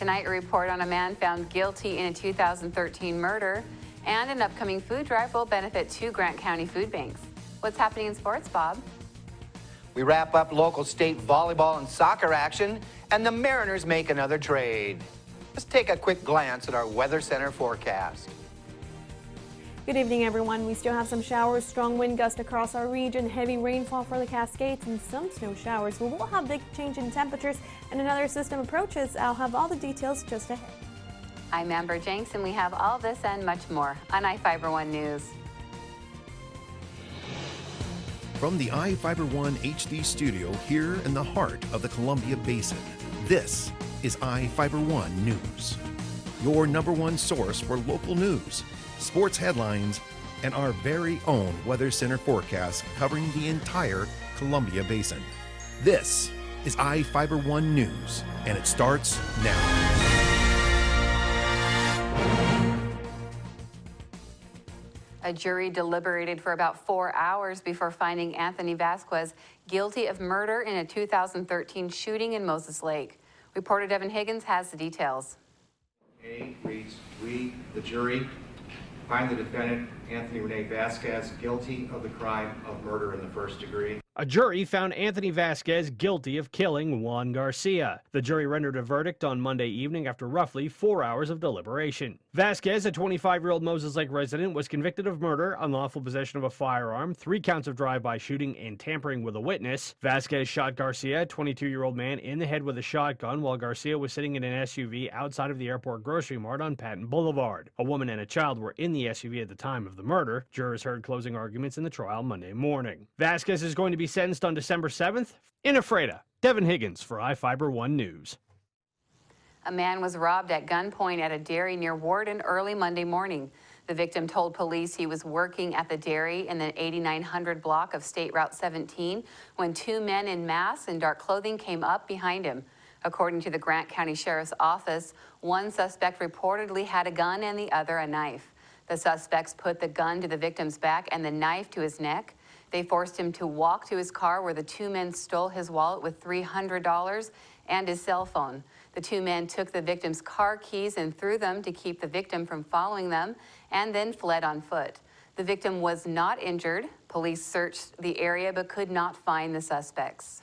Tonight, a report on a man found guilty in a 2013 murder, and an upcoming food drive will benefit 2 Grant County food banks. What's happening in sports, Bob? We wrap up local state volleyball and soccer action, and the Mariners make another trade. Let's take a quick glance at our Weather Center forecast. Good evening, everyone. We still have some showers, strong wind gusts across our region, heavy rainfall for the Cascades, and some snow showers. We will have big change in temperatures, and another system approaches. I'll have all the details just ahead. I'm Amber Jenks, and we have all this and much more on iFIBER 1 News. From the iFIBER 1 HD studio here in the heart of the Columbia Basin, this is iFIBER 1 News, your #1 source for local news, sports headlines, and our very own Weather Center forecast covering the entire Columbia Basin. This is iFIBER 1 News, and it starts now. A jury deliberated for about 4 hours before finding Anthony Vasquez guilty of murder in a 2013 shooting in Moses Lake. Reporter Devin Higgins has the details. A reads, we, the jury, find the defendant, Anthony Rene Vasquez, guilty of the crime of murder in the first degree. A jury found Anthony Vasquez guilty of killing Juan Garcia. The jury rendered a verdict on Monday evening after roughly 4 hours of deliberation. Vasquez, a 25-year-old Moses Lake resident, was convicted of murder, unlawful possession of a firearm, 3 counts of drive-by shooting, and tampering with a witness. Vasquez shot Garcia, a 22-year-old man, in the head with a shotgun while Garcia was sitting in an SUV outside of the airport grocery mart on Patton Boulevard. A woman and a child were in the SUV at the time of the murder. Jurors heard closing arguments in the trial Monday morning. Vasquez is going to be sentenced on December 7th in Ephrata. Devin Higgins for iFIBER 1 News. A man was robbed at gunpoint at a dairy near Warden early Monday morning. The victim told police he was working at the dairy in the 8900 block of State Route 17 when 2 men in masks and dark clothing came up behind him. According to the Grant County Sheriff's Office, one suspect reportedly had a gun and the other a knife. The suspects put the gun to the victim's back and the knife to his neck. They forced him to walk to his car where the 2 men stole his wallet with $300 and his cell phone. The 2 men took the victim's car keys and threw them to keep the victim from following them and then fled on foot. The victim was not injured. Police searched the area but could not find the suspects.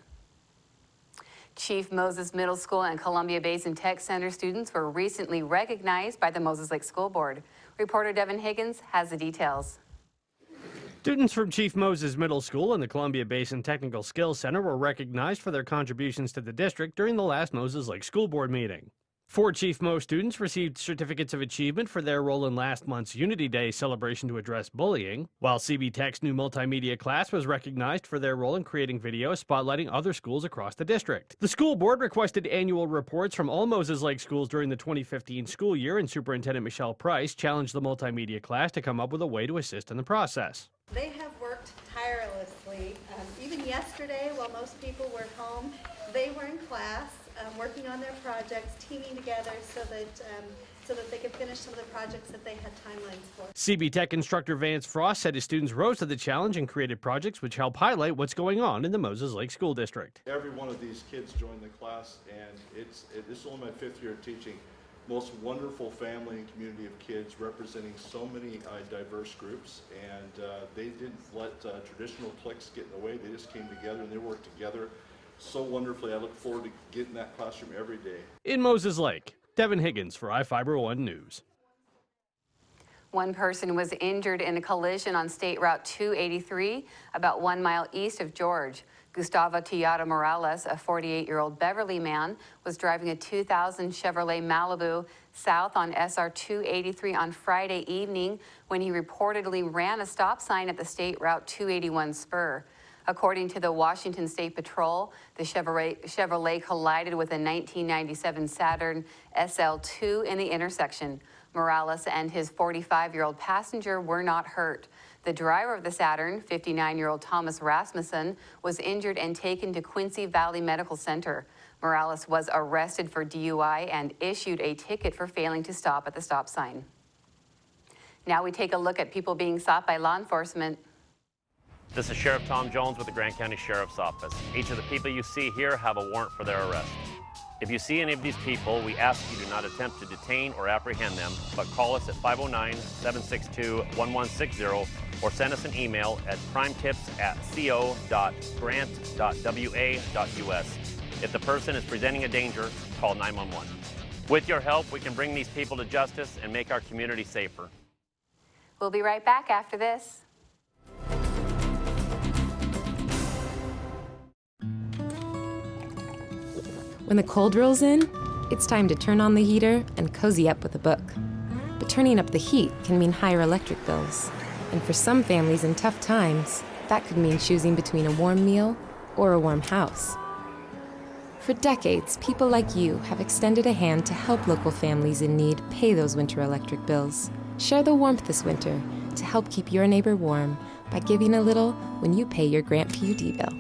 Chief Moses Middle School and Columbia Basin Tech Center students were recently recognized by the Moses Lake School Board. Reporter Devin Higgins has the details. Students from Chief Moses Middle School and the Columbia Basin Technical Skills Center were recognized for their contributions to the district during the last Moses Lake School Board meeting. 4 Chief Mo students received certificates of achievement for their role in last month's Unity Day celebration to address bullying, while CB Tech's new multimedia class was recognized for their role in creating videos spotlighting other schools across the district. The school board requested annual reports from all Moses Lake schools during the 2015 school year, and Superintendent Michelle Price challenged the multimedia class to come up with a way to assist in the process. They have worked tirelessly. Even yesterday, while most people were home, they were in class working on their projects, teaming together so that they could finish some of the projects that they had timelines for. CB Tech instructor Vance Frost said his students rose to the challenge and created projects which help highlight what's going on in the Moses Lake School District. Every one of these kids joined the class, and this is only my 5th year of teaching. Most wonderful family and community of kids representing so many diverse groups, and they didn't let traditional cliques get in the way. They just came together and they worked together so wonderfully. I look forward to getting in that classroom every day. In Moses Lake, Devin Higgins for iFIBER 1 News. 1 person was injured in a collision on State Route 283, about 1 mile east of George. Gustavo Tillada Morales, a 48-year-old Beverly man, was driving a 2000 Chevrolet Malibu south on SR 283 on Friday evening when he reportedly ran a stop sign at the State Route 281 spur. According to the Washington State Patrol, the Chevrolet collided with a 1997 Saturn SL2 in the intersection. Morales and his 45-year-old passenger were not hurt. The driver of the Saturn, 59-year-old Thomas Rasmussen, was injured and taken to Quincy Valley Medical Center. Morales was arrested for DUI and issued a ticket for failing to stop at the stop sign. Now we take a look at people being sought by law enforcement. This is Sheriff Tom Jones with the Grant County Sheriff's Office. Each of the people you see here have a warrant for their arrest. If you see any of these people, we ask you do not attempt to detain or apprehend them, but call us at 509-762-1160 or send us an email at crimetips@co.grant.wa.us. If the person is presenting a danger, call 911. With your help, we can bring these people to justice and make our community safer. We'll be right back after this. When the cold rolls in, it's time to turn on the heater and cozy up with a book. But turning up the heat can mean higher electric bills. And for some families in tough times, that could mean choosing between a warm meal or a warm house. For decades, people like you have extended a hand to help local families in need pay those winter electric bills. Share the warmth this winter to help keep your neighbor warm by giving a little when you pay your Grant PUD bill.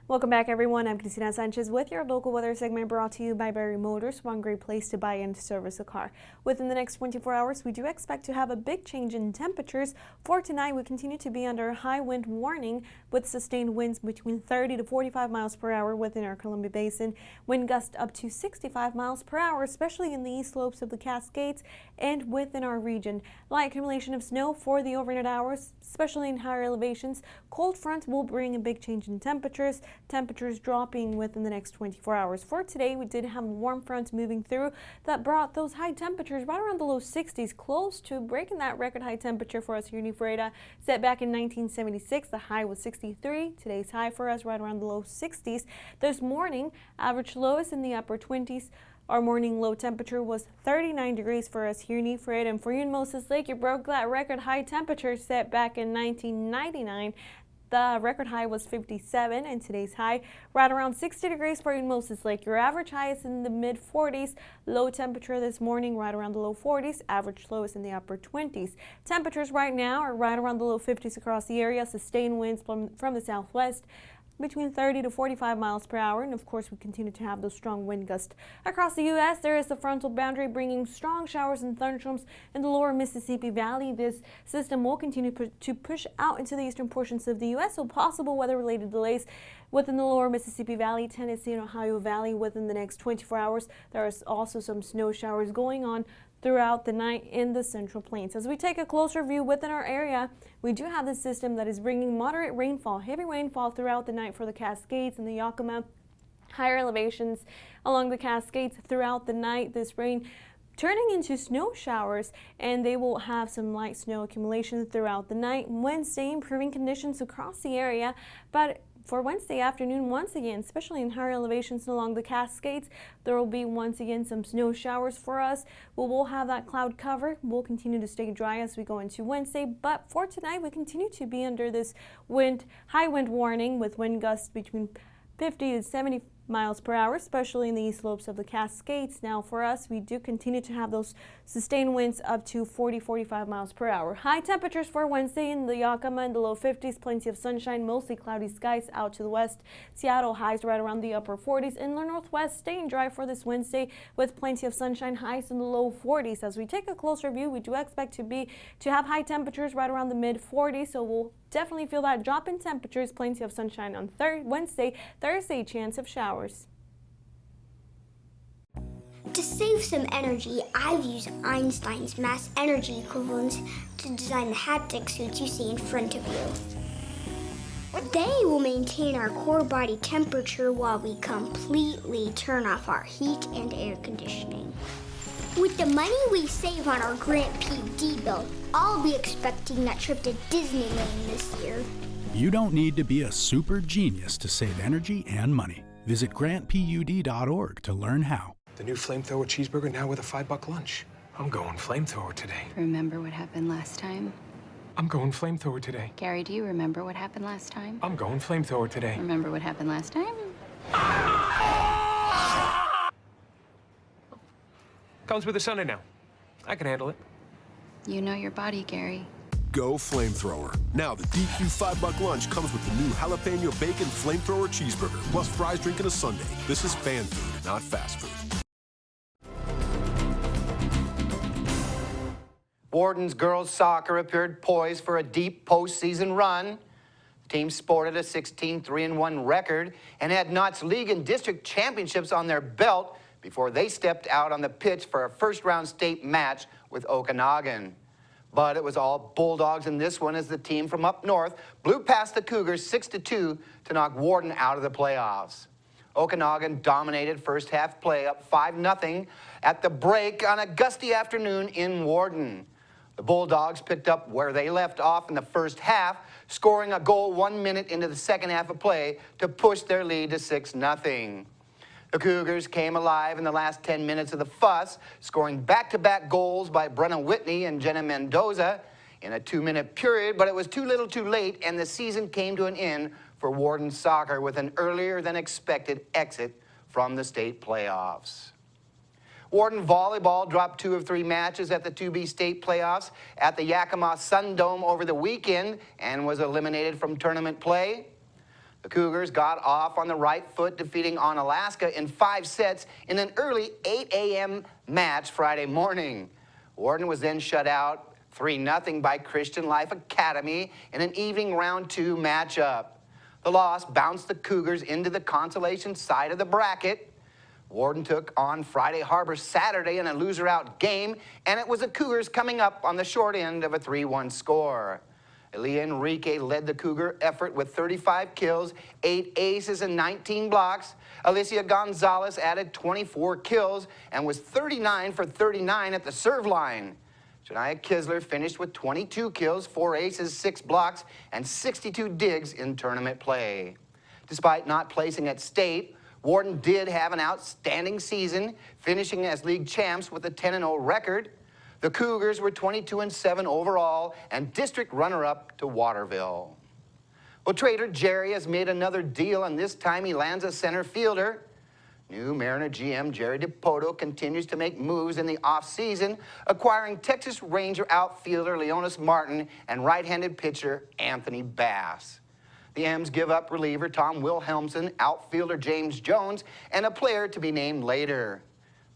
Welcome back, everyone. I'm Cristina Sanchez with your local weather segment brought to you by Barry Motors, one great place to buy and service a car. Within the next 24 hours, we do expect to have a big change in temperatures. For tonight, we continue to be under a high wind warning with sustained winds between 30 to 45 miles per hour within our Columbia Basin. Wind gusts up to 65 miles per hour, especially in the east slopes of the Cascades and within our region. Light accumulation of snow for the overnight hours, especially in higher elevations. Cold fronts will bring a big change in temperatures. Temperatures dropping within the next 24 hours. For today, we did have a warm front moving through that brought those high temperatures right around the low 60s, close to breaking that record high temperature for us here in Ephrata. Set back in 1976, the high was 63. Today's high for us right around the low 60s. This morning, average lowest in the upper 20s. Our morning low temperature was 39 degrees for us here in Ephrata. And for you in Moses Lake, you broke that record high temperature set back in 1999. The record high was 57, and today's high right around 60 degrees for you in Moses Lake. Your average high is in the mid 40s. Low temperature this morning right around the low 40s. Average low is in the upper 20s. Temperatures right now are right around the low 50s across the area. Sustained winds from the southwest between 30 to 45 miles per hour, and of course we continue to have those strong wind gusts across the U.S. There is a frontal boundary bringing strong showers and thunderstorms in the lower Mississippi Valley. This system will continue to push out into the eastern portions of the U.S., so possible weather-related delays within the lower Mississippi Valley, Tennessee, and Ohio Valley within the next 24 hours. There is also some snow showers going on throughout the night in the Central Plains. As we take a closer view within our area, we do have this system that is bringing moderate rainfall, heavy rainfall throughout the night for the Cascades and the Yakima. Higher elevations along the Cascades throughout the night. This rain turning into snow showers, and they will have some light snow accumulation throughout the night. Wednesday, improving conditions across the area, but for Wednesday afternoon, once again, especially in higher elevations along the Cascades, there will be once again some snow showers for us. We'll have that cloud cover. We'll continue to stay dry as we go into Wednesday, but for tonight, we continue to be under this high wind warning with wind gusts between 50 to 70 miles per hour, especially in the east slopes of the Cascades. Now for us, we do continue to have those sustained winds up to 40-45 miles per hour. High temperatures for Wednesday in the Yakima in the low 50s, plenty of sunshine, mostly cloudy skies out to the west. Seattle highs right around the upper 40s. In the northwest, staying dry for this Wednesday with plenty of sunshine, highs in the low 40s. As we take a closer view, we do expect to have high temperatures right around the mid 40s, so we'll definitely feel that drop in temperatures. Plenty of sunshine on Wednesday. Thursday, chance of showers. To save some energy, I've used Einstein's mass energy equivalents to design the haptic suits you see in front of you. They will maintain our core body temperature while we completely turn off our heat and air conditioning. With the money we save on our Grant PUD bill, I'll be expecting that trip to Disneyland this year. You don't need to be a super genius to save energy and money. Visit grantpud.org to learn how. The new flamethrower cheeseburger now with a $5 lunch. I'm going flamethrower today. Remember what happened last time? I'm going flamethrower today. Gary, do you remember what happened last time? I'm going flamethrower today. Remember what happened last time? Comes with a Sunday now. I can handle it. You know your body, Gary. Go Flamethrower. Now the DQ $5 lunch comes with the new jalapeno bacon flamethrower cheeseburger, plus fries, drink, and a sundae. This is fan food, not fast food. Warden's girls soccer appeared poised for a deep postseason run. The team sported a 16-3-1 record and had Knott's League and District Championships on their belt before they stepped out on the pitch for a first-round state match with Okanagan. But it was all Bulldogs in this one as the team from up north blew past the Cougars 6-2 to knock Warden out of the playoffs. Okanagan dominated first half play up 5-0 at the break on a gusty afternoon in Warden. The Bulldogs picked up where they left off in the first half, scoring a goal 1 minute into the second half of play to push their lead to 6-0. The Cougars came alive in the last 10 minutes of the fuss, scoring back-to-back goals by Brenna Whitney and Jenna Mendoza in a 2-minute period, but it was too little too late, and the season came to an end for Warden Soccer with an earlier-than-expected exit from the state playoffs. Warden Volleyball dropped 2 of 3 matches at the 2B state playoffs at the Yakima Sun Dome over the weekend and was eliminated from tournament play. The Cougars got off on the right foot, defeating Onalaska in 5 sets in an early 8 a.m. match Friday morning. Warden was then shut out 3-0 by Christian Life Academy in an evening round 2 matchup. The loss bounced the Cougars into the consolation side of the bracket. Warden took on Friday Harbor Saturday in a loser-out game, and it was the Cougars coming up on the short end of a 3-1 score. Elia Enrique led the Cougar effort with 35 kills, 8 aces, and 19 blocks. Alicia Gonzalez added 24 kills and was 39 for 39 at the serve line. Shania Kisler finished with 22 kills, 4 aces, 6 blocks, and 62 digs in tournament play. Despite not placing at state, Warden did have an outstanding season, finishing as league champs with a 10-0 record. The Cougars were 22-7 overall and district runner-up to Waterville. Well, Trader Jerry has made another deal, and this time he lands a center fielder. New Mariner GM Jerry DePoto continues to make moves in the offseason, acquiring Texas Ranger outfielder Leonis Martin and right-handed pitcher Anthony Bass. The M's give up reliever Tom Wilhelmsen, outfielder James Jones, and a player to be named later.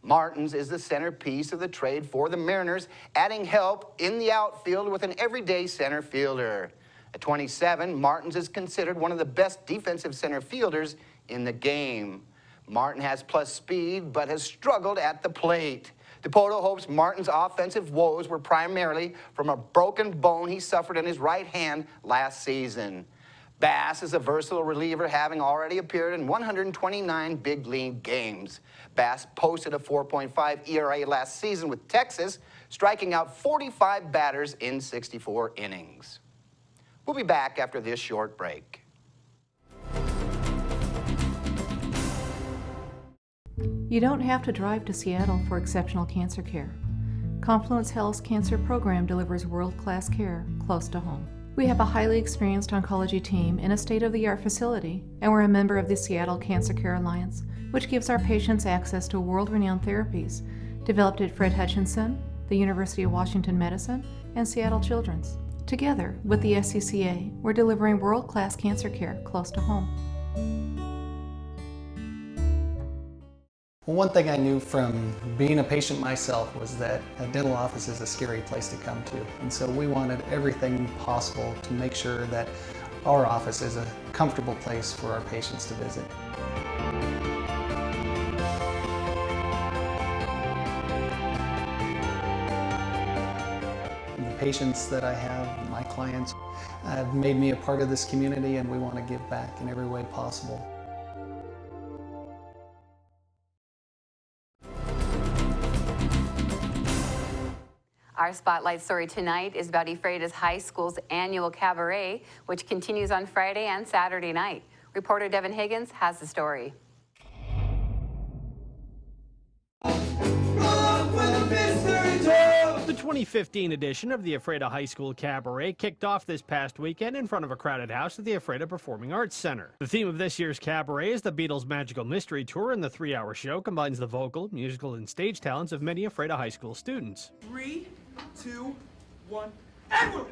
Martins is the centerpiece of the trade for the Mariners, adding help in the outfield with an everyday center fielder. At 27, Martins is considered one of the best defensive center fielders in the game. Martin has plus speed, but has struggled at the plate. DePoto hopes Martin's offensive woes were primarily from a broken bone he suffered in his right hand last season. Bass is a versatile reliever, having already appeared in 129 big league games. Bass posted a 4.5 ERA last season with Texas, striking out 45 batters in 64 innings. We'll be back after this short break. You don't have to drive to Seattle for exceptional cancer care. Confluence Health's cancer program delivers world-class care close to home. We have a highly experienced oncology team in a state-of-the-art facility, and we're a member of the Seattle Cancer Care Alliance, which gives our patients access to world-renowned therapies developed at Fred Hutchinson, the University of Washington Medicine, and Seattle Children's. Together with the SCCA, we're delivering world-class cancer care close to home. Well, one thing I knew from being a patient myself was that a dental office is a scary place to come to. And so we wanted everything possible to make sure that our office is a comfortable place for our patients to visit. The patients that I have, my clients, have made me a part of this community, and we want to give back in every way possible. Our spotlight story tonight is about Ephrata's High School's annual cabaret, which continues on Friday and Saturday night. Reporter Devin Higgins has the story. The 2015 edition of the Ephrata High School Cabaret kicked off this past weekend in front of a crowded house at the Ephrata Performing Arts Center. The theme of this year's cabaret is the Beatles' Magical Mystery Tour, and the 3-hour show combines the vocal, musical, and stage talents of many Ephrata High School students. 3, 2, 1. Edward!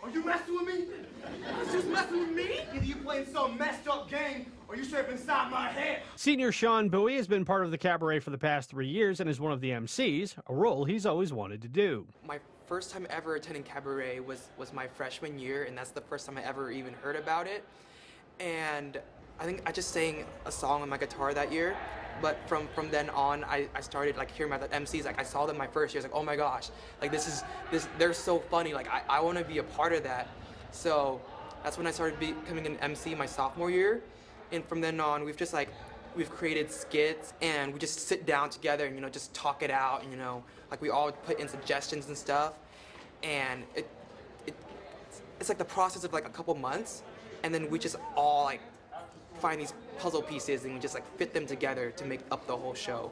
Are you messing with me? You just messing with me? Either you playing some messed up game or you straight inside my head. Senior Sean Bowie has been part of the cabaret for the past 3 years and is one of the MCs, a role he's always wanted to do. My first time ever attending cabaret was my freshman year, and that's the first time I ever even heard about it. And I think I just sang a song on my guitar that year. But from then on, I started like hearing about the MCs. Like I saw them my first year. I was like, oh my gosh, like they're so funny. Like I want to be a part of that. So that's when I started becoming an MC my sophomore year. And from then on, we've created skits, and we just sit down together and just talk it out. And like we all put in suggestions and stuff. And it's like the process of like a couple months, and then we just all like find these puzzle pieces and we just like fit them together to make up the whole show.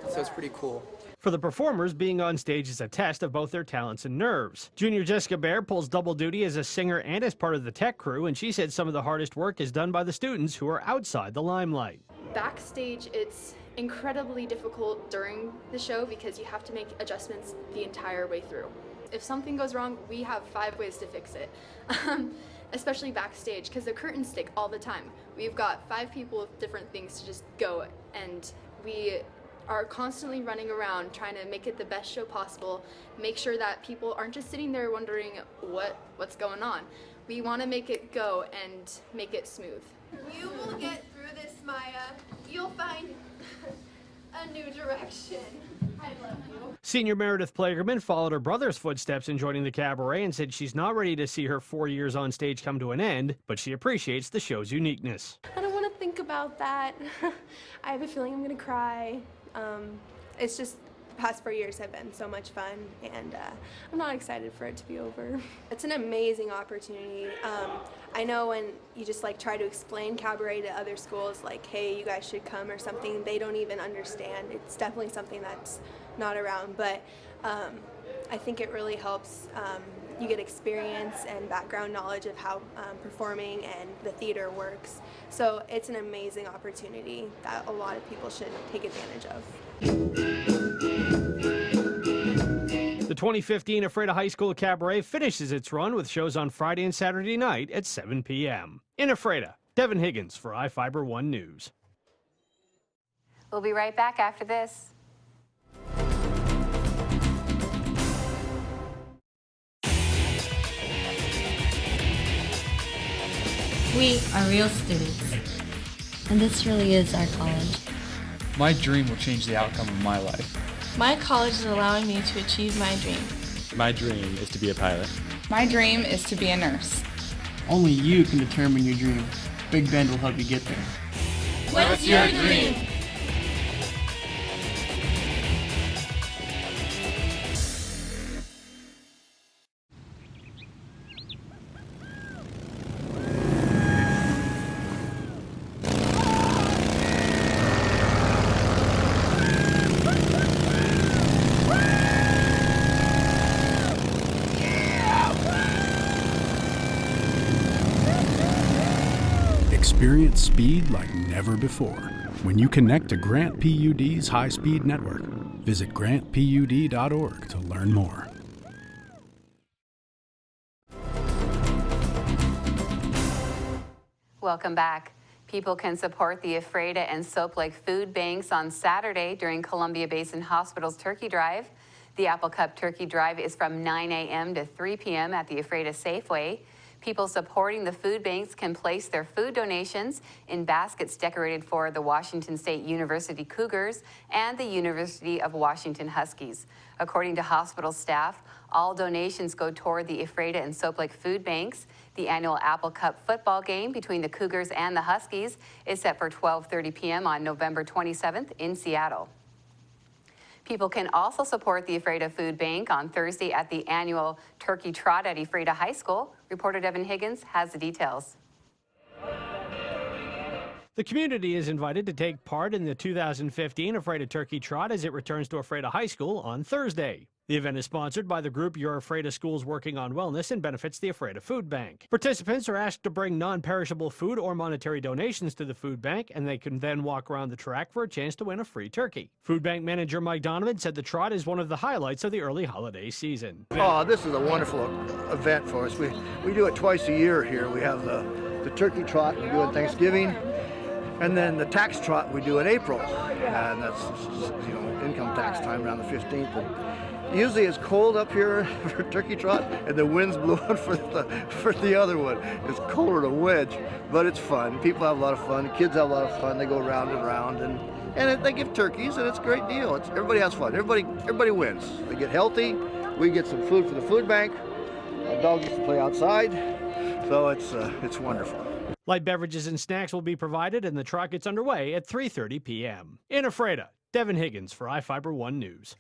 So it's pretty cool. For the performers, being on stage is a test of both their talents and nerves. Junior Jessica Baer pulls double duty as a singer and as part of the tech crew, and she said some of the hardest work is done by the students who are outside the limelight. Backstage, it's incredibly difficult during the show because you have to make adjustments the entire way through. If something goes wrong, we have 5 ways to fix it. Especially backstage, because the curtains stick all the time. We've got 5 people with different things to just go, and we are constantly running around trying to make it the best show possible, make sure that people aren't just sitting there wondering what's going on. We want to make it go and make it smooth. You will get through this, Maya. You'll find a new direction. I love you. Senior Meredith Plagerman followed her brother's footsteps in joining the cabaret and said she's not ready to see her 4 years on stage come to an end, but she appreciates the show's uniqueness. I don't want to think about that. I have a feeling I'm going to cry. It's just the past 4 years have been so much fun, and I'm not excited for it to be over. It's an amazing opportunity. I know when you just like try to explain cabaret to other schools, like, hey, you guys should come or something, they don't even understand. It's definitely something that's not around, but I think it really helps. You get experience and background knowledge of how performing and the theater works. So it's an amazing opportunity that a lot of people should take advantage of. The 2015 Ephrata High School Cabaret finishes its run with shows on Friday and Saturday night at 7 p.m. In Ephrata, Devin Higgins for iFIBER 1 News. We'll be right back after this. We are real students, and this really is our college. My dream will change the outcome of my life. My college is allowing me to achieve my dream. My dream is to be a pilot. My dream is to be a nurse. Only you can determine your dream. Big Bend will help you get there. What's your dream? Experience speed like never before when you connect to Grant PUD's high-speed network. Visit grantpud.org to learn more. Welcome back. People can support the Ephrata and Soap Lake food banks on Saturday during Columbia Basin Hospital's Turkey Drive. The Apple Cup Turkey Drive is from 9 a.m. to 3 p.m. at the Ephrata Safeway. People supporting the food banks can place their food donations in baskets decorated for the Washington State University Cougars and the University of Washington Huskies. According to hospital staff, all donations go toward the Ephrata and Soap Lake food banks. The annual Apple Cup football game between the Cougars and the Huskies is set for 12:30 p.m. on November 27th in Seattle. People can also support the Ephrata Food Bank on Thursday at the annual Turkey Trot at Ephrata High School. Reporter Devin Higgins has the details. The community is invited to take part in the 2015 Afraid of Turkey Trot as it returns to Afraid of High School on Thursday. The event is sponsored by the group You're Afraid of Schools Working on Wellness and benefits the Afraid of Food Bank. Participants are asked to bring non-perishable food or monetary donations to the food bank, and they can then walk around the track for a chance to win a free turkey. Food bank manager Mike Donovan said the Trot is one of the highlights of the early holiday season. Oh, this is a wonderful event for us. We do it twice a year here. We have the turkey trot we do on Thanksgiving, and then the tax trot we do in April, and that's income tax time around the 15th. And usually it's cold up here for turkey trot, and the wind's blowing for the other one. It's colder than a wedge, but it's fun. People have a lot of fun. The kids have a lot of fun. They go round and round, and they give turkeys, and it's a great deal. Everybody has fun. Everybody wins. They get healthy. We get some food for the food bank. Our dog gets to play outside, so it's wonderful. Light beverages and snacks will be provided, and the trot gets underway at 3:30 p.m. In Ephrata, Devin Higgins for iFIBER 1 News.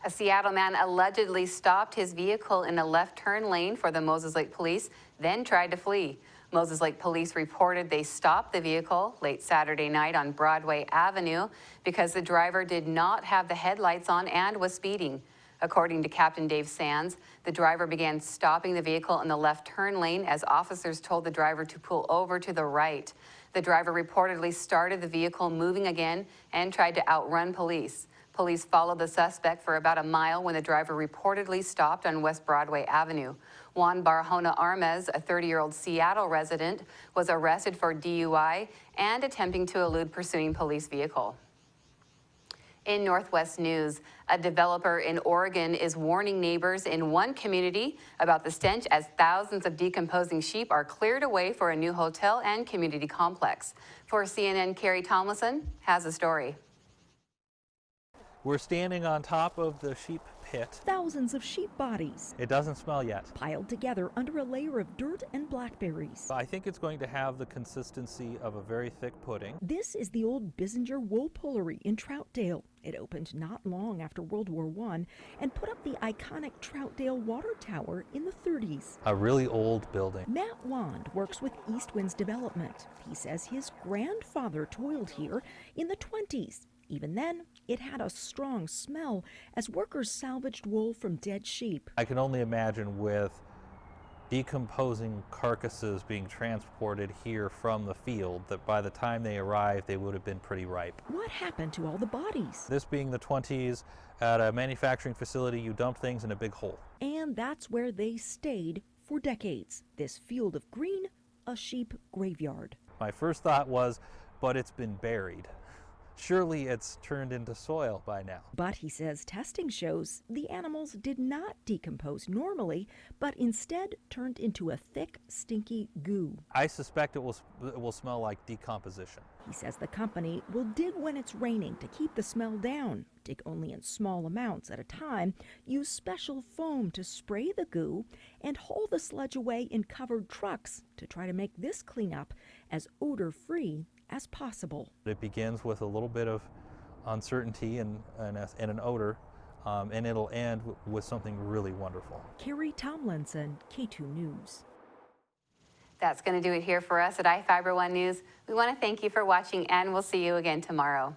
A Seattle man allegedly stopped his vehicle in a left turn lane for the Moses Lake police, then tried to flee. Moses Lake police reported they stopped the vehicle late Saturday night on Broadway Avenue because the driver did not have the headlights on and was speeding. According to Captain Dave Sands, the driver began stopping the vehicle in the left turn lane as officers told the driver to pull over to the right. The driver reportedly started the vehicle moving again and tried to outrun police. Police followed the suspect for about a mile when the driver reportedly stopped on West Broadway Avenue. Juan Barahona Armez, a 30-year-old Seattle resident, was arrested for DUI and attempting to elude pursuing police vehicle. In Northwest News, a developer in Oregon is warning neighbors in one community about the stench as thousands of decomposing sheep are cleared away for a new hotel and community complex. For CNN, Carrie Tomlinson has a story. We're standing on top of the sheep pit. Thousands of sheep bodies. It doesn't smell yet. Piled together under a layer of dirt and blackberries. I think it's going to have the consistency of a very thick pudding. This is the old Bissinger Wool Pullery in Troutdale. It opened not long after World War I and put up the iconic Troutdale Water Tower in the 30s. A really old building. Matt Wand works with East Winds Development. He says his grandfather toiled here in the 20s. Even then, it had a strong smell as workers salvaged wool from dead sheep. I can only imagine with decomposing carcasses being transported here from the field that by the time they arrived, they would have been pretty ripe. What happened to all the bodies? This being the 20s, at a manufacturing facility, you dump things in a big hole. And that's where they stayed for decades. This field of green, a sheep graveyard. My first thought was, but it's been buried. Surely it's turned into soil by now. But he says testing shows the animals did not decompose normally, but instead turned into a thick, stinky goo. I suspect it will smell like decomposition. He says the company will dig when it's raining to keep the smell down, dig only in small amounts at a time, use special foam to spray the goo, and haul the sludge away in covered trucks to try to make this cleanup as odor-free as possible. It begins with a little bit of uncertainty and an odor, and it'll end with something really wonderful. Carrie Tomlinson, K2 News. That's going to do it here for us at iFIBER 1 News. We want to thank you for watching, and we'll see you again tomorrow.